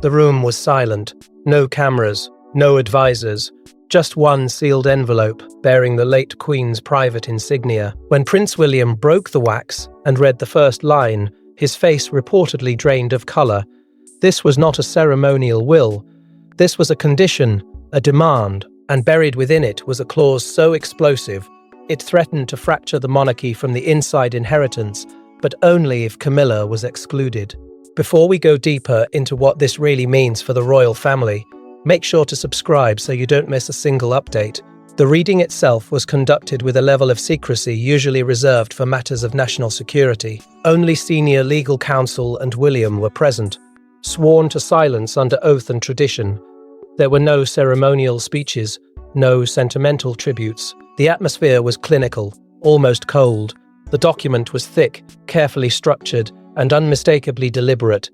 The room was silent. No cameras, no advisors, just one sealed envelope bearing the late Queen's private insignia. When Prince William broke the wax and read the first line, his face reportedly drained of colour. This was not a ceremonial will. This was a condition, a demand, and buried within it was a clause so explosive it threatened to fracture the monarchy from the inside inheritance, but only if Camilla was excluded. Before we go deeper into what this really means for the royal family, make sure to subscribe so you don't miss a single update. The reading itself was conducted with a level of secrecy usually reserved for matters of national security. Only senior legal counsel and William were present, sworn to silence under oath and tradition. There were no ceremonial speeches, no sentimental tributes. The atmosphere was clinical, almost cold. The document was thick, carefully structured, and unmistakably deliberate.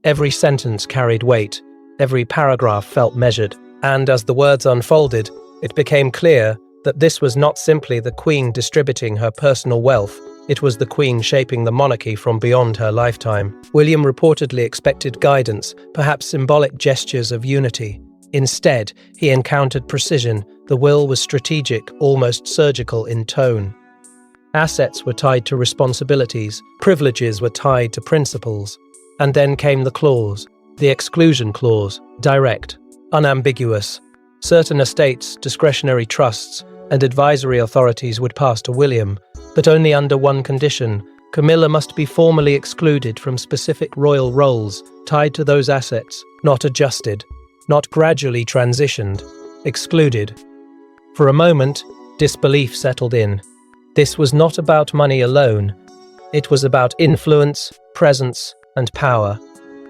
Every sentence carried weight, every paragraph felt measured, and as the words unfolded, it became clear that this was not simply the Queen distributing her personal wealth, it was the Queen shaping the monarchy from beyond her lifetime. William reportedly expected guidance, perhaps symbolic gestures of unity. Instead, he encountered precision. The will was strategic, almost surgical in tone. Assets were tied to responsibilities, privileges were tied to principles. And then came the clause, the exclusion clause, direct, unambiguous. Certain estates, discretionary trusts, and advisory authorities would pass to William, but only under one condition. Camilla must be formally excluded from specific royal roles tied to those assets, not adjusted, not gradually transitioned, excluded. For a moment, disbelief settled in. This was not about money alone. It was about influence, presence, and power.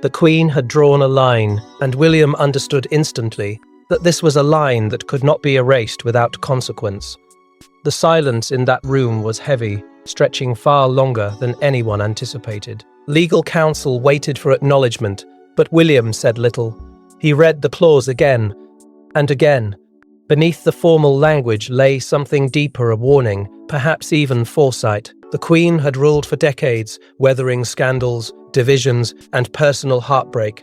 The Queen had drawn a line, and William understood instantly that this was a line that could not be erased without consequence. The silence in that room was heavy, stretching far longer than anyone anticipated. Legal counsel waited for acknowledgement, but William said little. He read the clause again and again. Beneath the formal language lay something deeper, a warning, perhaps even foresight. The Queen had ruled for decades, weathering scandals, divisions, and personal heartbreak.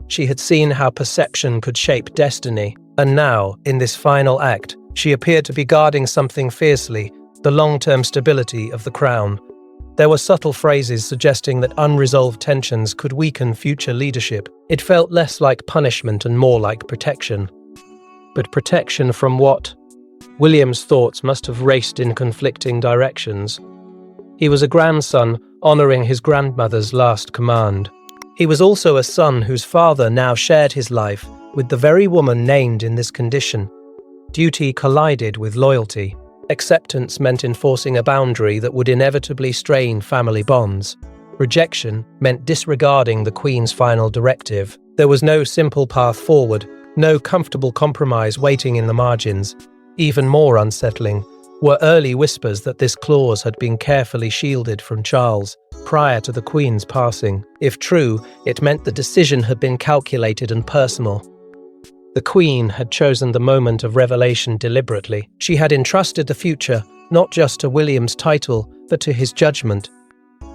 She had seen how perception could shape destiny, and now, in this final act, she appeared to be guarding something fiercely, the long-term stability of the crown. There were subtle phrases suggesting that unresolved tensions could weaken future leadership. It felt less like punishment and more like protection. But protection from what? William's thoughts must have raced in conflicting directions. He was a grandson, honoring his grandmother's last command. He was also a son whose father now shared his life with the very woman named in this condition. Duty collided with loyalty. Acceptance meant enforcing a boundary that would inevitably strain family bonds. Rejection meant disregarding the Queen's final directive. There was no simple path forward, no comfortable compromise waiting in the margins. Even more unsettling were early whispers that this clause had been carefully shielded from Charles prior to the Queen's passing. If true, it meant the decision had been calculated and personal. The Queen had chosen the moment of revelation deliberately. She had entrusted the future, not just to William's title, but to his judgment.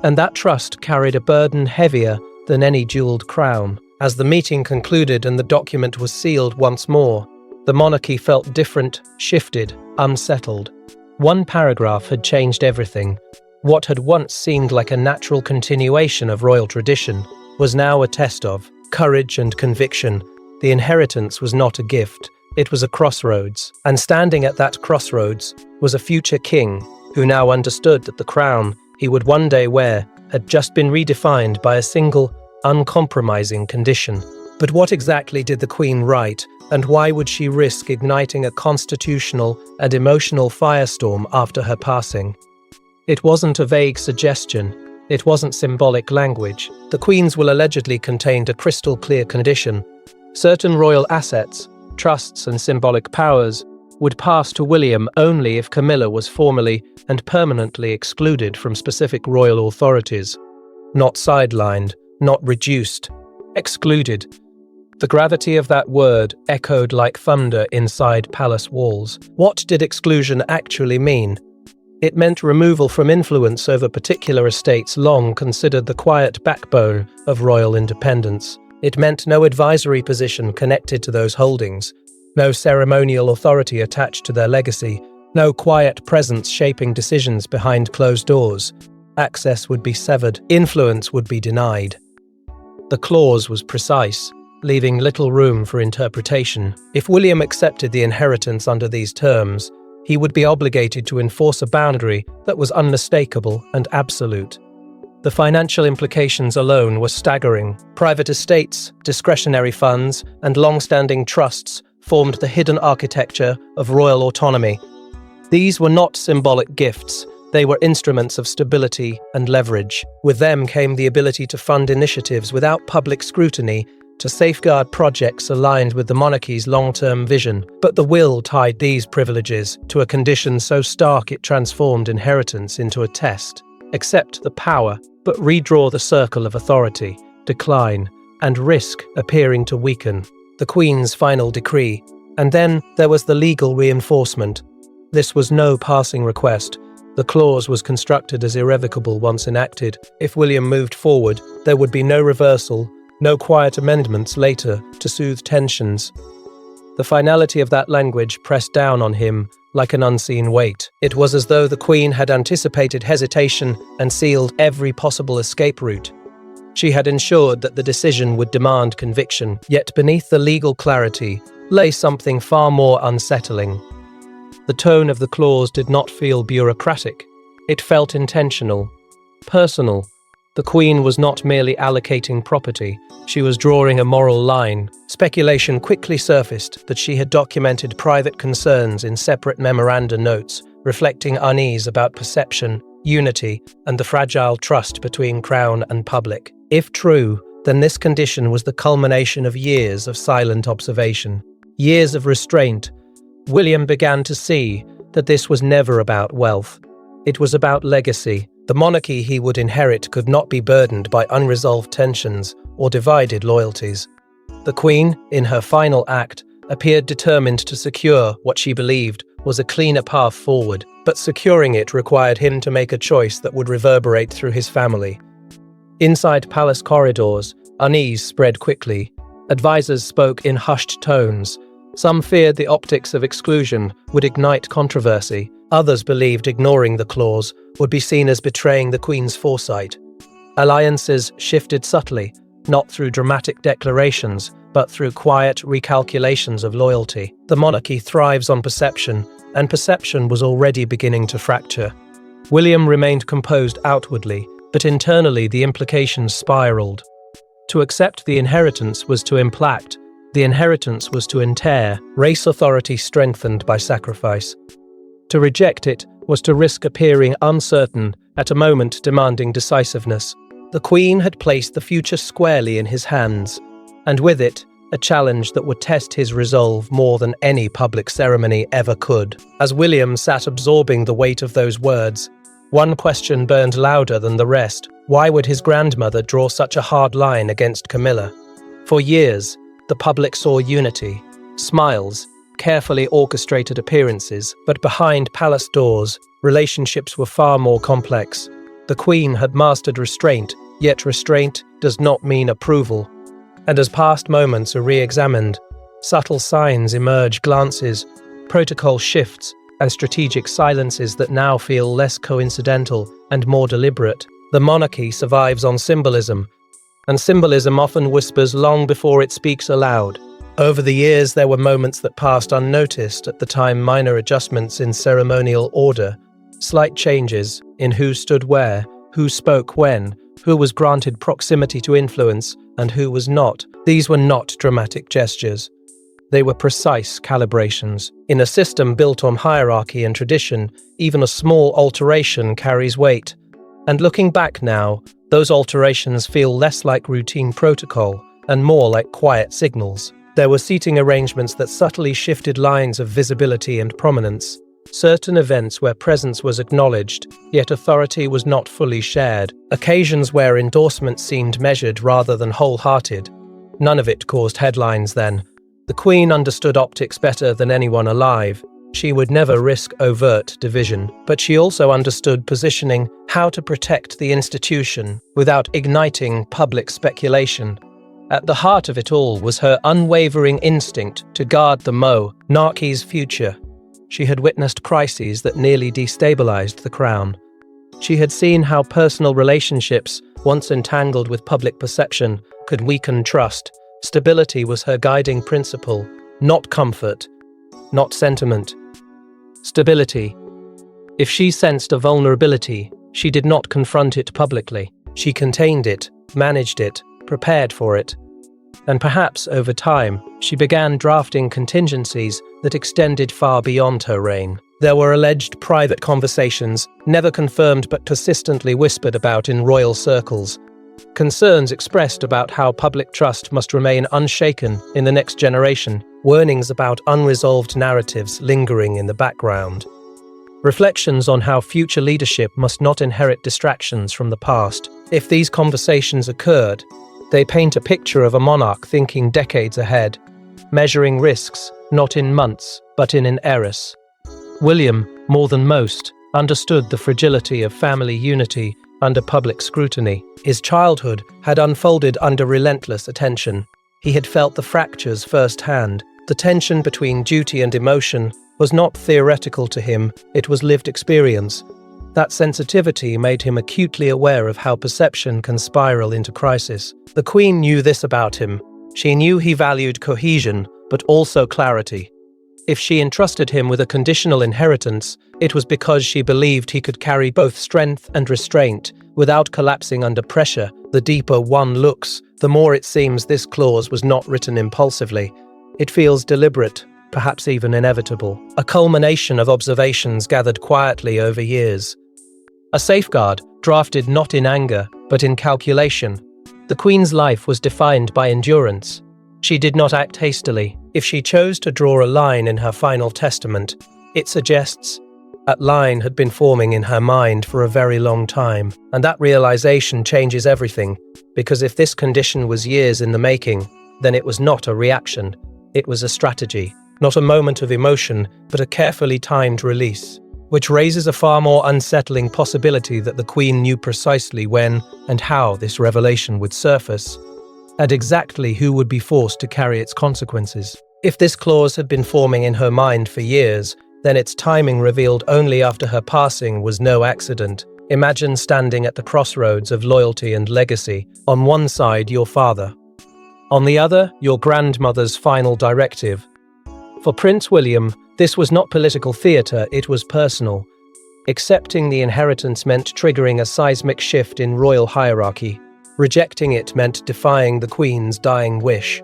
And that trust carried a burden heavier than any jeweled crown. As the meeting concluded and the document was sealed once more, the monarchy felt different, shifted, unsettled. One paragraph had changed everything. What had once seemed like a natural continuation of royal tradition was now a test of courage and conviction. The inheritance was not a gift, it was a crossroads. And standing at that crossroads was a future king who now understood that the crown he would one day wear had just been redefined by a single, uncompromising condition. But what exactly did the Queen write, and why would she risk igniting a constitutional and emotional firestorm after her passing? It wasn't a vague suggestion. It wasn't symbolic language. The Queen's will allegedly contained a crystal-clear condition. Certain royal assets, trusts, and symbolic powers would pass to William only if Camilla was formally and permanently excluded from specific royal authorities. Not sidelined, not reduced, excluded. The gravity of that word echoed like thunder inside palace walls. What did exclusion actually mean? It meant removal from influence over particular estates long considered the quiet backbone of royal independence. It meant no advisory position connected to those holdings, no ceremonial authority attached to their legacy, no quiet presence shaping decisions behind closed doors. Access would be severed, influence would be denied. The clause was precise, leaving little room for interpretation. If William accepted the inheritance under these terms, he would be obligated to enforce a boundary that was unmistakable and absolute. The financial implications alone were staggering. Private estates, discretionary funds, and long-standing trusts formed the hidden architecture of royal autonomy. These were not symbolic gifts, they were instruments of stability and leverage. With them came the ability to fund initiatives without public scrutiny, to safeguard projects aligned with the monarchy's long-term vision. But the will tied these privileges to a condition so stark it transformed inheritance into a test. Accept the power, but redraw the circle of authority, decline, and risk appearing to weaken. The Queen's final decree. And then there was the legal reinforcement. This was no passing request. The clause was constructed as irrevocable once enacted. If William moved forward, there would be no reversal, no quiet amendments later to soothe tensions. The finality of that language pressed down on him like an unseen weight. It was as though the Queen had anticipated hesitation and sealed every possible escape route. She had ensured that the decision would demand conviction, yet beneath the legal clarity lay something far more unsettling. The tone of the clause did not feel bureaucratic. It felt intentional, personal. The Queen was not merely allocating property, she was drawing a moral line. Speculation quickly surfaced that she had documented private concerns in separate memoranda notes, reflecting unease about perception, unity, and the fragile trust between Crown and public. If true, then this condition was the culmination of years of silent observation, years of restraint. William began to see that this was never about wealth. It was about legacy. The monarchy he would inherit could not be burdened by unresolved tensions or divided loyalties. The Queen, in her final act, appeared determined to secure what she believed was a cleaner path forward, but securing it required him to make a choice that would reverberate through his family. Inside palace corridors, unease spread quickly. Advisors spoke in hushed tones. Some feared the optics of exclusion would ignite controversy. Others believed ignoring the clause would be seen as betraying the Queen's foresight. Alliances shifted subtly, not through dramatic declarations, but through quiet recalculations of loyalty. The monarchy thrives on perception, and perception was already beginning to fracture. William remained composed outwardly, but internally the implications spiraled. To accept the inheritance was to implact. The inheritance was to entair, race authority strengthened by sacrifice. To reject it was to risk appearing uncertain at a moment demanding decisiveness. The Queen had placed the future squarely in his hands, and with it, a challenge that would test his resolve more than any public ceremony ever could. As William sat absorbing the weight of those words, one question burned louder than the rest. Why would his grandmother draw such a hard line against Camilla? For years, the public saw unity, smiles, carefully orchestrated appearances, but behind palace doors, relationships were far more complex. The Queen had mastered restraint, yet restraint does not mean approval. And as past moments are re-examined, subtle signs emerge, glances, protocol shifts, and strategic silences that now feel less coincidental and more deliberate. The monarchy survives on symbolism, and symbolism often whispers long before it speaks aloud. Over the years, there were moments that passed unnoticed, at the time minor adjustments in ceremonial order, slight changes in who stood where, who spoke when, who was granted proximity to influence, and who was not. These were not dramatic gestures. They were precise calibrations. In a system built on hierarchy and tradition, even a small alteration carries weight. And looking back now, those alterations feel less like routine protocol and more like quiet signals. There were seating arrangements that subtly shifted lines of visibility and prominence. Certain events where presence was acknowledged, yet authority was not fully shared. Occasions where endorsement seemed measured rather than wholehearted. None of it caused headlines then. The Queen understood optics better than anyone alive. She would never risk overt division, but she also understood positioning, how to protect the institution without igniting public speculation. At the heart of it all was her unwavering instinct to guard the monarchy's future. She had witnessed crises that nearly destabilized the crown. She had seen how personal relationships, once entangled with public perception, could weaken trust. Stability was her guiding principle, not comfort, not sentiment. Stability. If she sensed a vulnerability, she did not confront it publicly. She contained it, managed it, prepared for it. And perhaps, over time, she began drafting contingencies that extended far beyond her reign. There were alleged private conversations, never confirmed but persistently whispered about in royal circles. Concerns expressed about how public trust must remain unshaken in the next generation, warnings about unresolved narratives lingering in the background. Reflections on how future leadership must not inherit distractions from the past. If these conversations occurred, they paint a picture of a monarch thinking decades ahead, measuring risks not in months but in an eras. William, more than most, understood the fragility of family unity under public scrutiny. His childhood had unfolded under relentless attention. He had felt the fractures firsthand. The tension between duty and emotion was not theoretical to him, it was lived experience. That sensitivity made him acutely aware of how perception can spiral into crisis. The Queen knew this about him. She knew he valued cohesion, but also clarity. If she entrusted him with a conditional inheritance, it was because she believed he could carry both strength and restraint without collapsing under pressure. The deeper one looks, the more it seems this clause was not written impulsively. It feels deliberate, perhaps even inevitable, a culmination of observations gathered quietly over years. A safeguard, drafted not in anger, but in calculation. The Queen's life was defined by endurance. She did not act hastily. If she chose to draw a line in her final testament, it suggests that line had been forming in her mind for a very long time. And that realization changes everything, because if this condition was years in the making, then it was not a reaction. It was a strategy, not a moment of emotion, but a carefully timed release, which raises a far more unsettling possibility that the Queen knew precisely when and how this revelation would surface, and exactly who would be forced to carry its consequences. If this clause had been forming in her mind for years, then its timing revealed only after her passing was no accident. Imagine standing at the crossroads of loyalty and legacy. On one side, your father. On the other, your grandmother's final directive. For Prince William, this was not political theatre, it was personal. Accepting the inheritance meant triggering a seismic shift in royal hierarchy. Rejecting it meant defying the Queen's dying wish.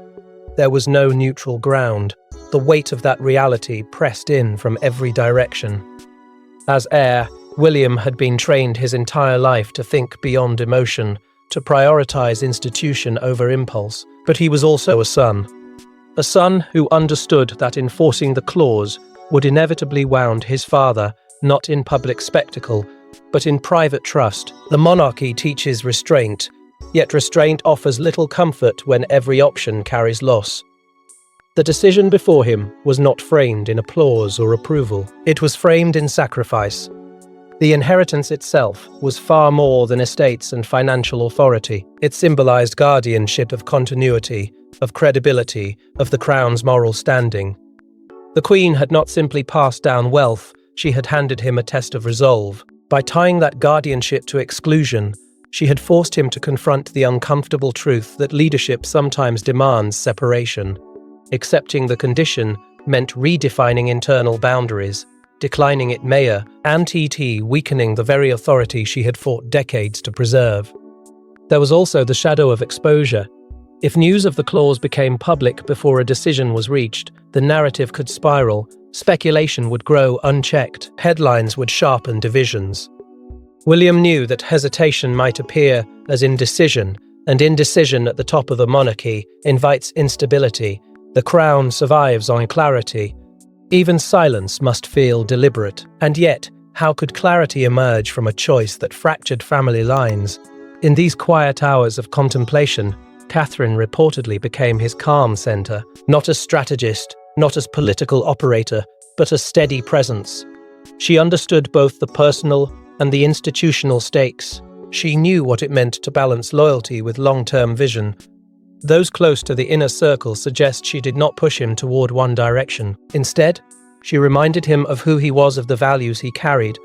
There was no neutral ground. The weight of that reality pressed in from every direction. As heir, William had been trained his entire life to think beyond emotion, to prioritize institution over impulse. But he was also a son. A son who understood that enforcing the clause would inevitably wound his father, not in public spectacle, but in private trust. The monarchy teaches restraint, yet restraint offers little comfort when every option carries loss. The decision before him was not framed in applause or approval. It was framed in sacrifice. The inheritance itself was far more than estates and financial authority. It symbolized guardianship of continuity, of credibility, of the crown's moral standing. The Queen had not simply passed down wealth, she had handed him a test of resolve. By tying that guardianship to exclusion, she had forced him to confront the uncomfortable truth that leadership sometimes demands separation. Accepting the condition meant redefining internal boundaries, declining it mayor, and weakening the very authority she had fought decades to preserve. There was also the shadow of exposure. If news of the clause became public before a decision was reached, the narrative could spiral, speculation would grow unchecked, headlines would sharpen divisions. William knew that hesitation might appear as indecision, and indecision at the top of the monarchy invites instability. The crown survives on clarity. Even silence must feel deliberate. And yet, how could clarity emerge from a choice that fractured family lines? In these quiet hours of contemplation, Catherine reportedly became his calm center, not as strategist, not as political operator, but a steady presence. She understood both the personal and the institutional stakes. She knew what it meant to balance loyalty with long-term vision. Those close to the inner circle suggest she did not push him toward one direction. Instead, she reminded him of who he was, of the values he carried,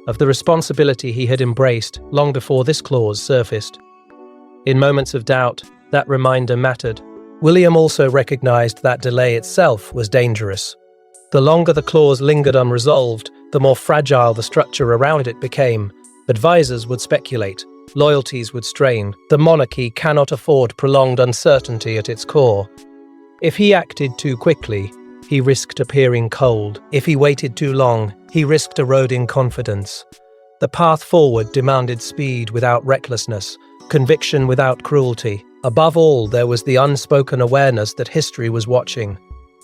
of the responsibility he had embraced long before this clause surfaced. In moments of doubt, that reminder mattered. William also recognized that delay itself was dangerous. The longer the clause lingered unresolved, the more fragile the structure around it became. Advisors would speculate, loyalties would strain. The monarchy cannot afford prolonged uncertainty at its core. If he acted too quickly, he risked appearing cold. If he waited too long, he risked eroding confidence. The path forward demanded speed without recklessness, conviction without cruelty. Above all, there was the unspoken awareness that history was watching,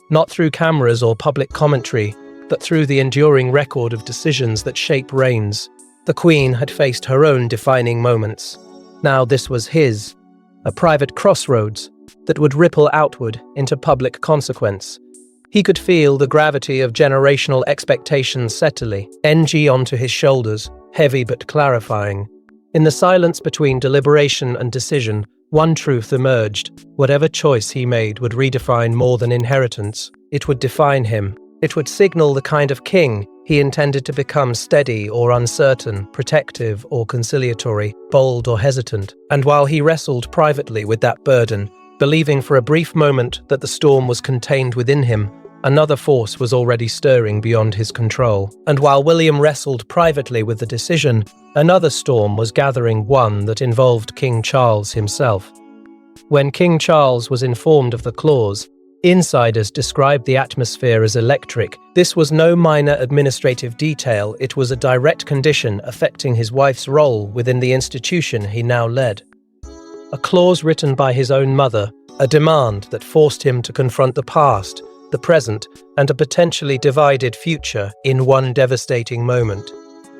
not through cameras or public commentary, but through the enduring record of decisions that shape reigns. The Queen had faced her own defining moments. Now this was his, a private crossroads that would ripple outward into public consequence. He could feel the gravity of generational expectations settling, onto his shoulders, heavy but clarifying. In the silence between deliberation and decision, one truth emerged. Whatever choice he made would redefine more than inheritance. It would define him. It would signal the kind of king he intended to become: steady or uncertain, protective or conciliatory, bold or hesitant. And while he wrestled privately with that burden, believing for a brief moment that the storm was contained within him, another force was already stirring beyond his control. And while William wrestled privately with the decision, another storm was gathering, one that involved King Charles himself. When King Charles was informed of the clause, insiders described the atmosphere as electric. This was no minor administrative detail, it was a direct condition affecting his wife's role within the institution he now led. A clause written by his own mother, a demand that forced him to confront the past, the present, and a potentially divided future in one devastating moment.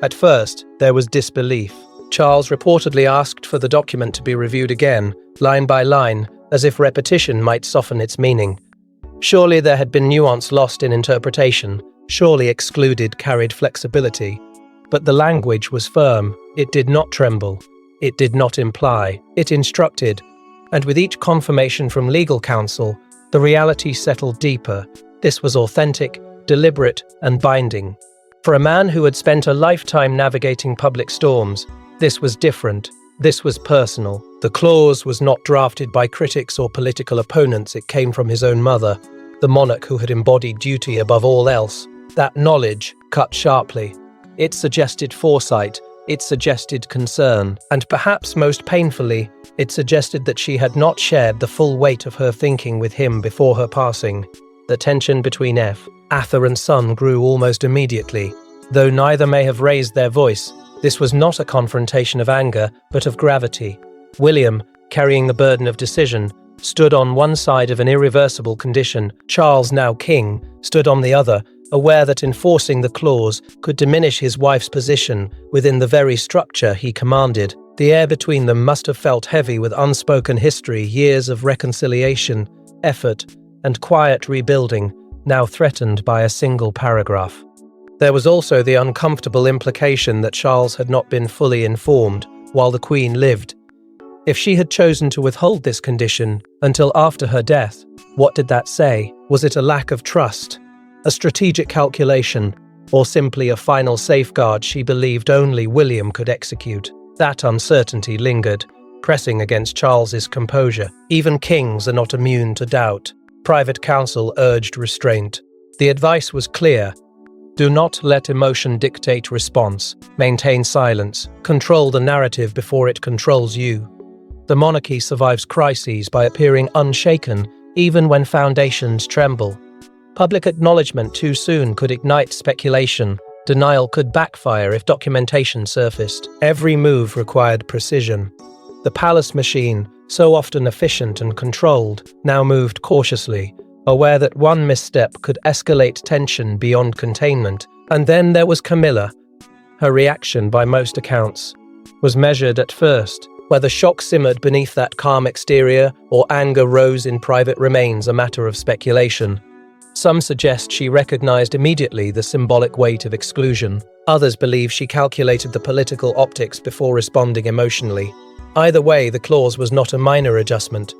At first, there was disbelief. Charles reportedly asked for the document to be reviewed again, line by line, as if repetition might soften its meaning. Surely there had been nuance lost in interpretation, surely Excluded carried flexibility. But the language was firm, it did not tremble, it did not imply, it instructed, and with each confirmation from legal counsel, the reality settled deeper. This was authentic, deliberate, and binding. For a man who had spent a lifetime navigating public storms, this was different. This was personal. The clause was not drafted by critics or political opponents, it came from his own mother, the monarch who had embodied duty above all else. That knowledge cut sharply. It suggested foresight, it suggested concern, and perhaps most painfully, it suggested that she had not shared the full weight of her thinking with him before her passing. The tension between Arthur and son grew almost immediately. Though neither may have raised their voice, this was not a confrontation of anger, but of gravity. William, carrying the burden of decision, stood on one side of an irreversible condition. Charles, now king, stood on the other, aware that enforcing the clause could diminish his wife's position within the very structure he commanded. The air between them must have felt heavy with unspoken history, years of reconciliation, effort, and quiet rebuilding, now threatened by a single paragraph. There was also the uncomfortable implication that Charles had not been fully informed while the Queen lived. If she had chosen to withhold this condition until after her death, what did that say? Was it a lack of trust, a strategic calculation, or simply a final safeguard she believed only William could execute? That uncertainty lingered, pressing against Charles's composure. Even kings are not immune to doubt. Private counsel urged restraint. The advice was clear. Do not let emotion dictate response. Maintain silence. Control the narrative before it controls you. The monarchy survives crises by appearing unshaken, even when foundations tremble. Public acknowledgement too soon could ignite speculation. Denial could backfire if documentation surfaced. Every move required precision. The palace machine, so often efficient and controlled, now moved cautiously, aware that one misstep could escalate tension beyond containment. And then there was Camilla. Her reaction, by most accounts, was measured at first. Whether shock simmered beneath that calm exterior or anger rose in private remains a matter of speculation. Some suggest she recognized immediately the symbolic weight of exclusion. Others believe she calculated the political optics before responding emotionally. Either way, the clause was not a minor adjustment.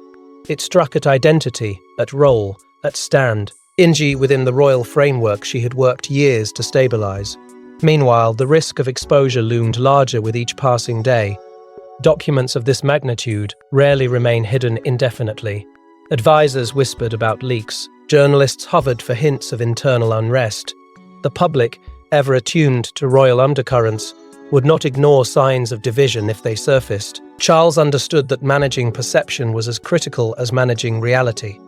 It struck at identity, at role, at stand. Ingi within the royal framework she had worked years to stabilize. Meanwhile, the risk of exposure loomed larger with each passing day. Documents of this magnitude rarely remain hidden indefinitely. Advisors whispered about leaks. Journalists hovered for hints of internal unrest. The public, ever attuned to royal undercurrents, would not ignore signs of division if they surfaced. Charles understood that managing perception was as critical as managing reality.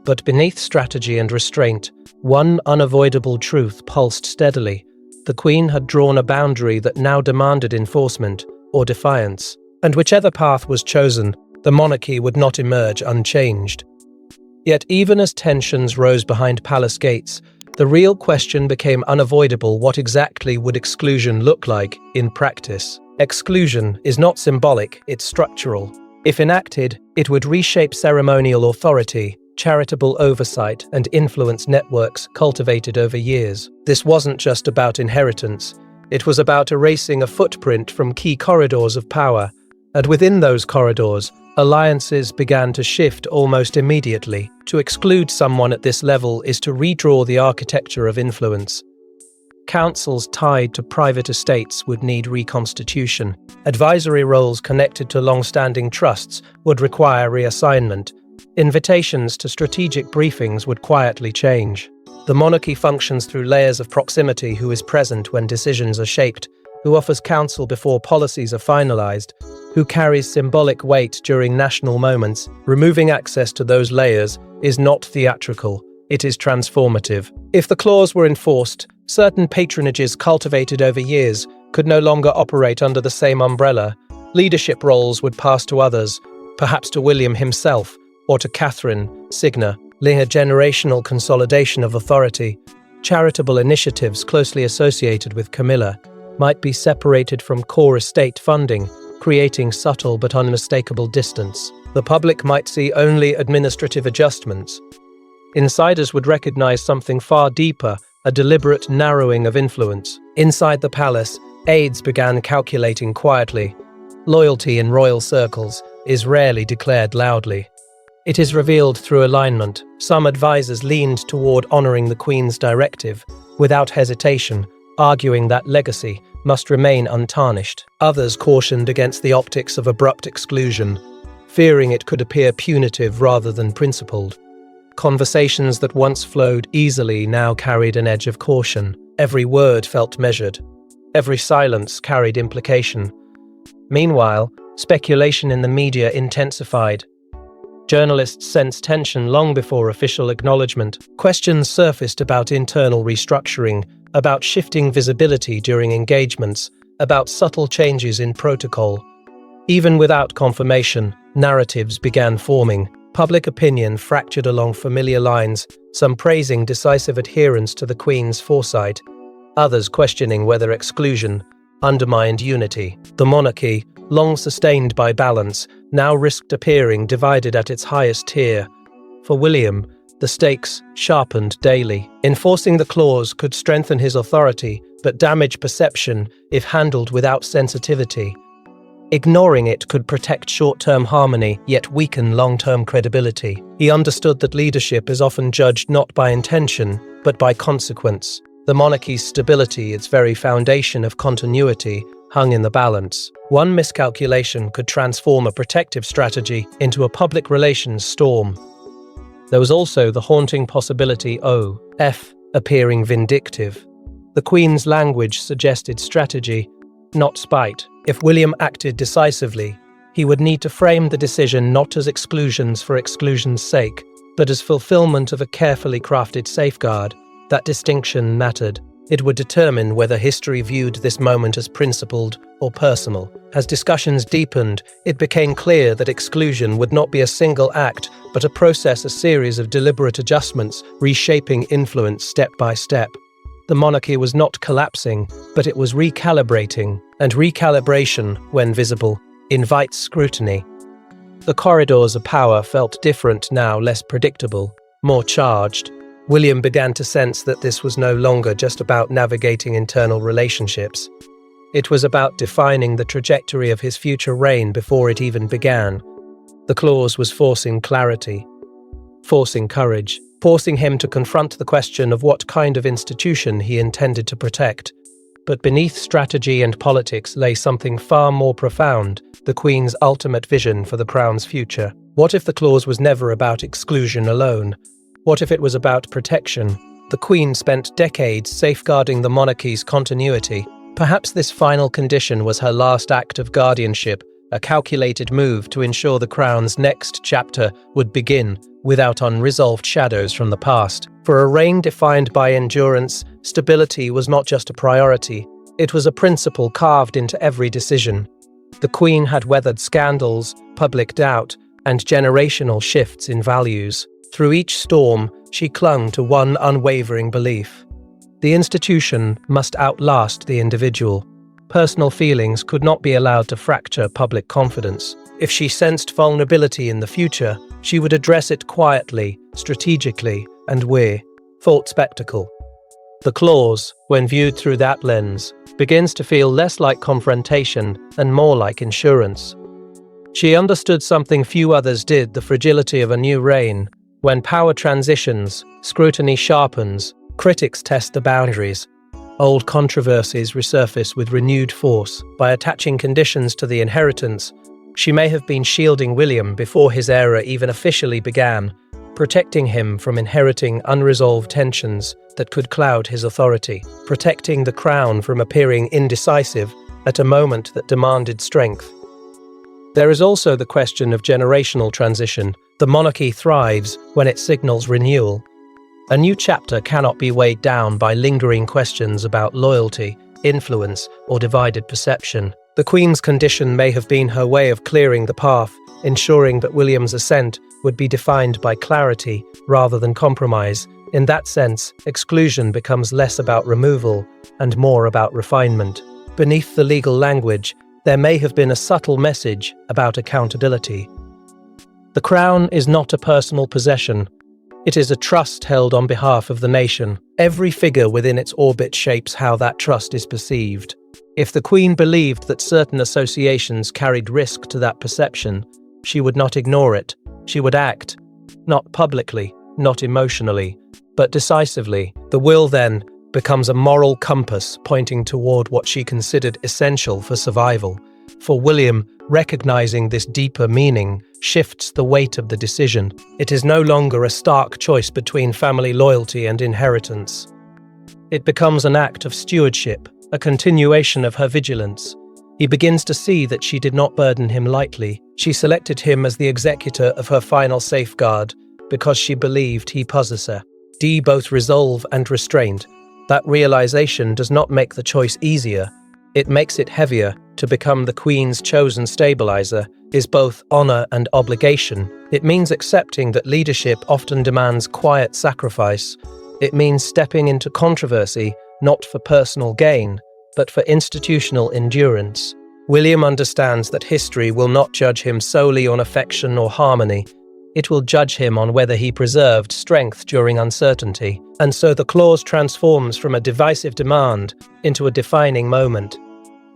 But beneath strategy and restraint, one unavoidable truth pulsed steadily. The Queen had drawn a boundary that now demanded enforcement or defiance. And whichever path was chosen, the monarchy would not emerge unchanged. Yet even as tensions rose behind palace gates, the real question became unavoidable: what exactly would exclusion look like in practice? Exclusion is not symbolic, it's structural. If enacted, it would reshape ceremonial authority, charitable oversight, and influence networks cultivated over years. This wasn't just about inheritance, it was about erasing a footprint from key corridors of power. And within those corridors, alliances began to shift almost immediately. To exclude someone at this level is to redraw the architecture of influence. Councils tied to private estates would need reconstitution. Advisory roles connected to long-standing trusts would require reassignment. Invitations to strategic briefings would quietly change. The monarchy functions through layers of proximity: who is present when decisions are shaped, who offers counsel before policies are finalized, who carries symbolic weight during national moments. Removing access to those layers is not theatrical, it is transformative. If the clause were enforced, certain patronages cultivated over years could no longer operate under the same umbrella. Leadership roles would pass to others, perhaps to William himself, or to Catherine, Signa. A generational consolidation of authority. Charitable initiatives closely associated with Camilla might be separated from core estate funding, creating subtle but unmistakable distance. The public might see only administrative adjustments. Insiders would recognize something far deeper: a deliberate narrowing of influence. Inside the palace, aides began calculating quietly. Loyalty in royal circles is rarely declared loudly. It is revealed through alignment. Some advisors leaned toward honoring the Queen's directive, without hesitation, arguing that legacy must remain untarnished. Others cautioned against the optics of abrupt exclusion, fearing it could appear punitive rather than principled. Conversations that once flowed easily now carried an edge of caution. Every word felt measured. Every silence carried implication. Meanwhile, speculation in the media intensified. Journalists sensed tension long before official acknowledgement. Questions surfaced about internal restructuring, about shifting visibility during engagements, about subtle changes in protocol. Even without confirmation, narratives began forming. Public opinion fractured along familiar lines, some praising decisive adherence to the Queen's foresight, others questioning whether exclusion undermined unity. The monarchy, long sustained by balance, now risked appearing divided at its highest tier. For William, the stakes sharpened daily. Enforcing the clause could strengthen his authority, but damage perception if handled without sensitivity. Ignoring it could protect short-term harmony, yet weaken long-term credibility. He understood that leadership is often judged not by intention, but by consequence. The monarchy's stability, its very foundation of continuity, hung in the balance. One miscalculation could transform a protective strategy into a public relations storm. There was also the haunting possibility of appearing vindictive. The Queen's language suggested strategy, not spite. If William acted decisively, he would need to frame the decision not as exclusions for exclusion's sake, but as fulfillment of a carefully crafted safeguard. That distinction mattered. It would determine whether history viewed this moment as principled or personal. As discussions deepened, it became clear that exclusion would not be a single act, but a process, a series of deliberate adjustments, reshaping influence step by step. The monarchy was not collapsing, but it was recalibrating, and recalibration, when visible, invites scrutiny. The corridors of power felt different now, less predictable, more charged. William began to sense that this was no longer just about navigating internal relationships. It was about defining the trajectory of his future reign before it even began. The clause was forcing clarity, forcing courage, forcing him to confront the question of what kind of institution he intended to protect. But beneath strategy and politics lay something far more profound, the Queen's ultimate vision for the Crown's future. What if the clause was never about exclusion alone? What if it was about protection? The Queen spent decades safeguarding the monarchy's continuity. Perhaps this final condition was her last act of guardianship, a calculated move to ensure the Crown's next chapter would begin without unresolved shadows from the past. For a reign defined by endurance, stability was not just a priority, it was a principle carved into every decision. The Queen had weathered scandals, public doubt, and generational shifts in values. Through each storm, she clung to one unwavering belief. The institution must outlast the individual. Personal feelings could not be allowed to fracture public confidence. If she sensed vulnerability in the future, she would address it quietly, strategically, and with thought spectacle. The clause, when viewed through that lens, begins to feel less like confrontation and more like insurance. She understood something few others did: the fragility of a new reign. When power transitions, scrutiny sharpens, critics test the boundaries. Old controversies resurface with renewed force. By attaching conditions to the inheritance, she may have been shielding William before his era even officially began, protecting him from inheriting unresolved tensions that could cloud his authority, protecting the crown from appearing indecisive at a moment that demanded strength. There is also the question of generational transition. The monarchy thrives when it signals renewal. A new chapter cannot be weighed down by lingering questions about loyalty, influence, or divided perception. The Queen's condition may have been her way of clearing the path, ensuring that William's ascent would be defined by clarity rather than compromise. In that sense, exclusion becomes less about removal and more about refinement. Beneath the legal language, there may have been a subtle message about accountability. The crown is not a personal possession. It is a trust held on behalf of the nation. Every figure within its orbit shapes how that trust is perceived. If the Queen believed that certain associations carried risk to that perception, she would not ignore it. She would act, not publicly, not emotionally, but decisively. The will then becomes a moral compass pointing toward what she considered essential for survival. For William, recognizing this deeper meaning shifts the weight of the decision. It is no longer a stark choice between family loyalty and inheritance. It becomes an act of stewardship, a continuation of her vigilance. He begins to see that she did not burden him lightly. She selected him as the executor of her final safeguard because she believed he possessed her. Both resolve and restraint. That realization does not make the choice easier. It makes it heavier. To become the Queen's chosen stabilizer is both honor and obligation. It means accepting that leadership often demands quiet sacrifice. It means stepping into controversy, not for personal gain, but for institutional endurance. William understands that history will not judge him solely on affection or harmony. It will judge him on whether he preserved strength during uncertainty. And so the clause transforms from a divisive demand into a defining moment.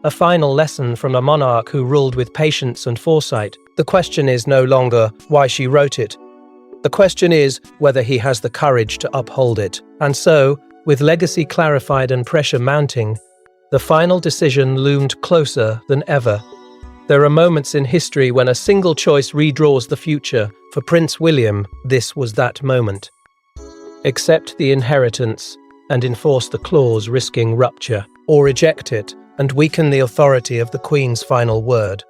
A final lesson from a monarch who ruled with patience and foresight. The question is no longer why she wrote it. The question is whether he has the courage to uphold it. And so, with legacy clarified and pressure mounting, the final decision loomed closer than ever. There are moments in history when a single choice redraws the future. For Prince William, this was that moment. Accept the inheritance and enforce the clause, risking rupture, or reject it and weaken the authority of the Queen's final word.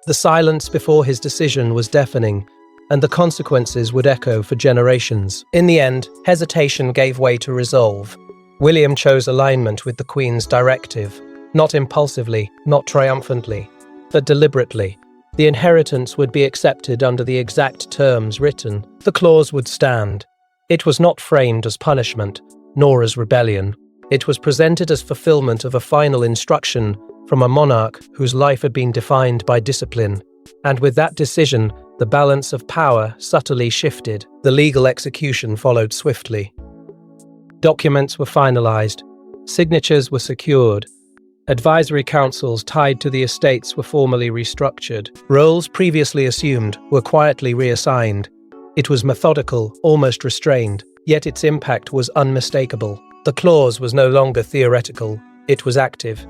The silence before his decision was deafening, and the consequences would echo for generations. In the end, hesitation gave way to resolve. William chose alignment with the Queen's directive, not impulsively, not triumphantly, but deliberately. The inheritance would be accepted under the exact terms written. The clause would stand. It was not framed as punishment, nor as rebellion. It was presented as fulfillment of a final instruction from a monarch whose life had been defined by discipline. And with that decision, the balance of power subtly shifted. The legal execution followed swiftly. Documents were finalized. Signatures were secured. Advisory councils tied to the estates were formally restructured. Roles previously assumed were quietly reassigned. It was methodical, almost restrained, yet its impact was unmistakable. The clause was no longer theoretical, it was active.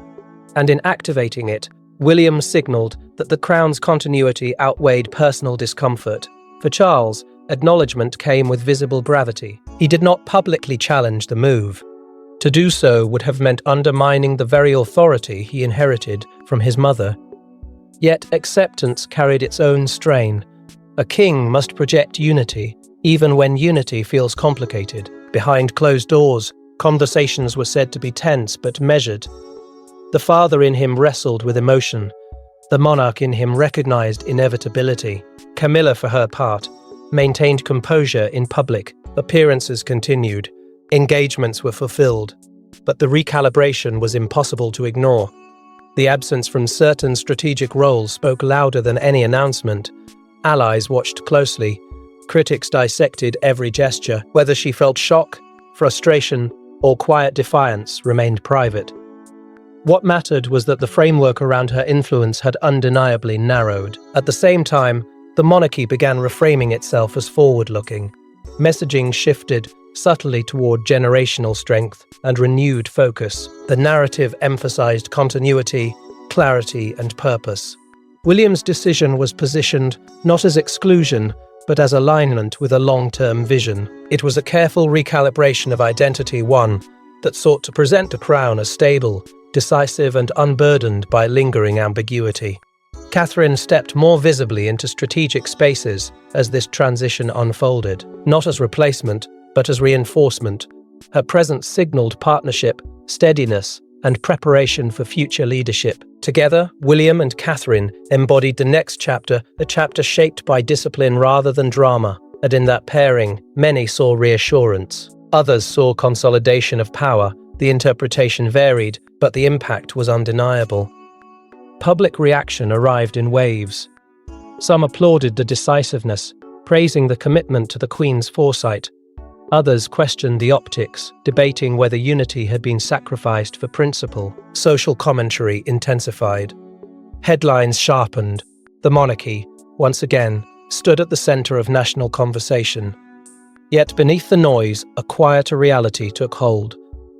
And in activating it, William signalled that the Crown's continuity outweighed personal discomfort. For Charles, acknowledgement came with visible gravity. He did not publicly challenge the move. To do so would have meant undermining the very authority he inherited from his mother. Yet acceptance carried its own strain. A king must project unity, even when unity feels complicated. Behind closed doors, conversations were said to be tense but measured. The father in him wrestled with emotion. The monarch in him recognized inevitability. Camilla, for her part, maintained composure in public. Appearances continued. Engagements were fulfilled, but the recalibration was impossible to ignore. The absence from certain strategic roles spoke louder than any announcement. Allies watched closely. Critics dissected every gesture. Whether she felt shock, frustration, or quiet defiance remained private. What mattered was that the framework around her influence had undeniably narrowed. At the same time, the monarchy began reframing itself as forward-looking. Messaging shifted subtly toward generational strength and renewed focus. The narrative emphasized continuity, clarity, and purpose. William's decision was positioned not as exclusion, but as alignment with a long-term vision. It was a careful recalibration of identity, one that sought to present the crown as stable, decisive, and unburdened by lingering ambiguity. Catherine stepped more visibly into strategic spaces as this transition unfolded, not as replacement, but as reinforcement. Her presence signaled partnership, steadiness, and preparation for future leadership. Together, William and Catherine embodied the next chapter, a chapter shaped by discipline rather than drama. And in that pairing, many saw reassurance. Others saw consolidation of power. The interpretation varied, but the impact was undeniable. Public reaction arrived in waves. Some applauded the decisiveness, praising the commitment to the Queen's foresight. Others questioned the optics, debating whether unity had been sacrificed for principle. Social commentary intensified. Headlines sharpened. The monarchy, once again, stood at the center of national conversation. Yet beneath the noise, a quieter reality took hold.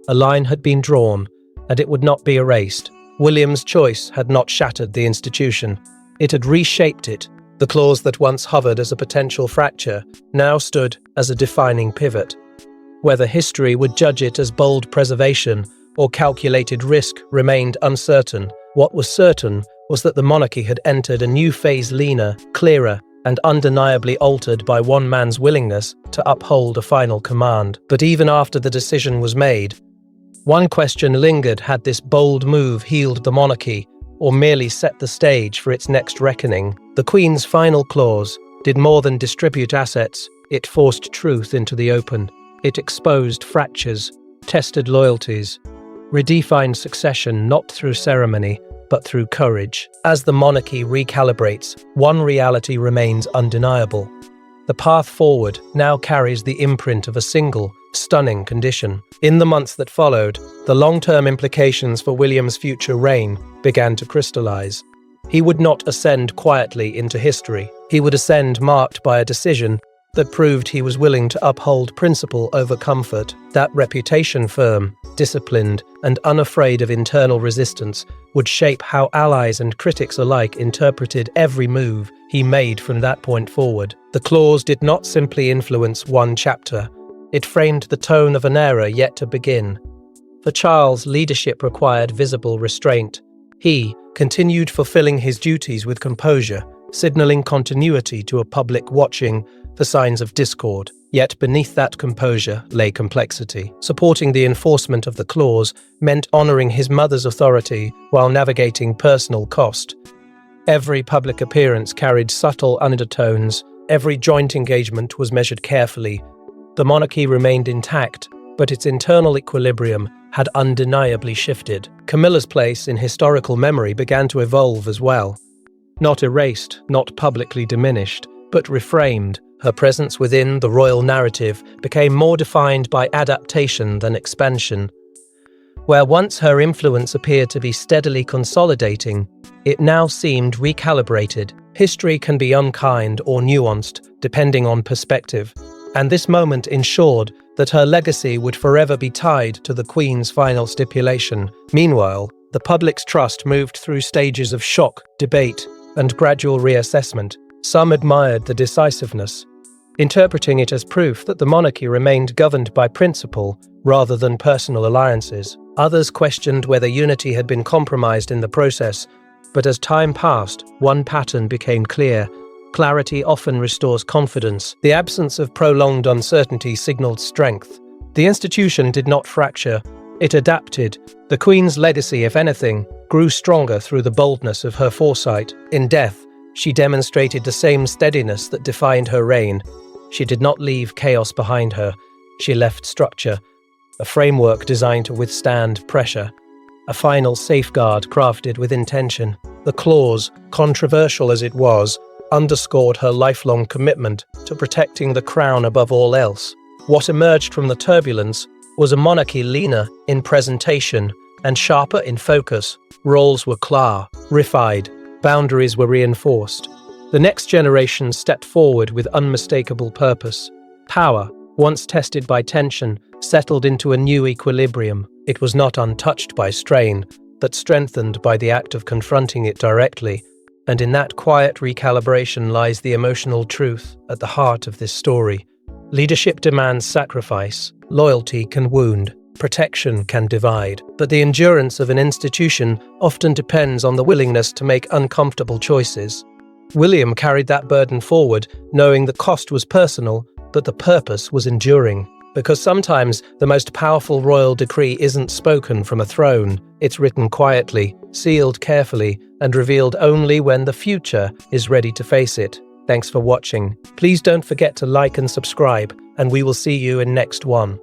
A line had been drawn, and it would not be erased. William's choice had not shattered the institution. It had reshaped it. The clause that once hovered as a potential fracture now stood as a defining pivot. Whether history would judge it as bold preservation or calculated risk remained uncertain. What was certain was that the monarchy had entered a new phase, leaner, clearer, and undeniably altered by one man's willingness to uphold a final command. But even after the decision was made, one question lingered: had this bold move healed the monarchy, or merely set the stage for its next reckoning? The Queen's final clause did more than distribute assets. It forced truth into the open. It exposed fractures, tested loyalties, redefined succession not through ceremony, but through courage. As the monarchy recalibrates, one reality remains undeniable. The path forward now carries the imprint of a single, stunning condition. In the months that followed, the long-term implications for William's future reign began to crystallize. He would not ascend quietly into history. He would ascend marked by a decision that proved he was willing to uphold principle over comfort. That reputation, firm, disciplined, and unafraid of internal resistance, would shape how allies and critics alike interpreted every move he made from that point forward. The clause did not simply influence one chapter. It framed the tone of an era yet to begin. For Charles, leadership required visible restraint. He continued fulfilling his duties with composure, signaling continuity to a public watching for signs of discord. Yet beneath that composure lay complexity. Supporting the enforcement of the clause meant honoring his mother's authority while navigating personal cost. Every public appearance carried subtle undertones. Every joint engagement was measured carefully. The monarchy remained intact, but its internal equilibrium had undeniably shifted. Camilla's place in historical memory began to evolve as well. Not erased, not publicly diminished, but reframed. Her presence within the royal narrative became more defined by adaptation than expansion. Where once her influence appeared to be steadily consolidating, it now seemed recalibrated. History can be unkind or nuanced, depending on perspective, and this moment ensured that her legacy would forever be tied to the Queen's final stipulation. Meanwhile, the public's trust moved through stages of shock, debate, and gradual reassessment. Some admired the decisiveness, interpreting it as proof that the monarchy remained governed by principle rather than personal alliances. Others questioned whether unity had been compromised in the process, but as time passed, one pattern became clear. Clarity often restores confidence. The absence of prolonged uncertainty signaled strength. The institution did not fracture, it adapted. The Queen's legacy, if anything, grew stronger through the boldness of her foresight. In death, she demonstrated the same steadiness that defined her reign. She did not leave chaos behind her. She left structure, a framework designed to withstand pressure, a final safeguard crafted with intention. The clause, controversial as it was, underscored her lifelong commitment to protecting the crown above all else. What emerged from the turbulence was a monarchy leaner in presentation and sharper in focus. Roles were clarified, boundaries were reinforced. The next generation stepped forward with unmistakable purpose. Power, once tested by tension, settled into a new equilibrium. It was not untouched by strain, but strengthened by the act of confronting it directly. And in that quiet recalibration lies the emotional truth at the heart of this story. Leadership demands sacrifice, loyalty can wound, protection can divide, but the endurance of an institution often depends on the willingness to make uncomfortable choices. William carried that burden forward, knowing the cost was personal, but the purpose was enduring. Because sometimes the most powerful royal decree isn't spoken from a throne, it's written quietly, sealed carefully, and revealed only when the future is ready to face it. Thanks for watching. Please don't forget to like and subscribe, and we will see you in next one.